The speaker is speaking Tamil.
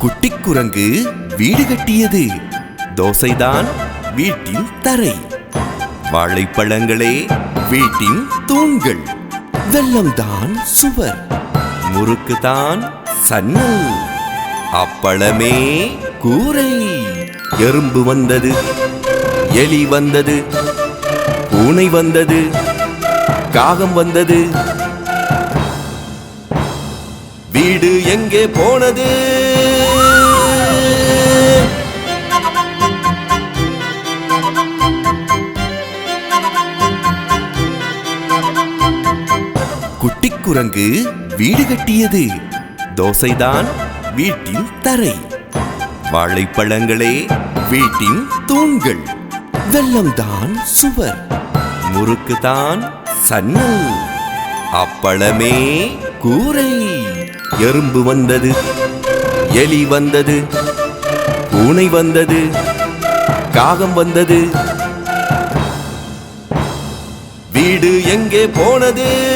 குட்டிக் குரங்கு வீடு கட்டியது. தோசைதான் வீட்டின் தரை. வாழைப்பழங்களே வீட்டின் தூண்கள். வெள்ளம்தான் சுவர். முறுக்குதான் சன்னல். அப்பளமே கூரை. எறும்பு வந்தது, எலி வந்தது, பூனை வந்தது, காகம் வந்தது. வீடு எங்கே போனது? குட்டிக் குரங்கு வீடு கட்டியது. தோசைதான் வீட்டின் தரை. வாழைப்பழங்களே வீட்டின் தூண்கள். வெள்ளம்தான் சுவர். முறுக்குதான் சன்னல். அப்பளமே கூரை. எறும்பு வந்தது, எலி வந்தது, பூனை வந்தது, காகம் வந்தது. வீடு எங்கே போனது?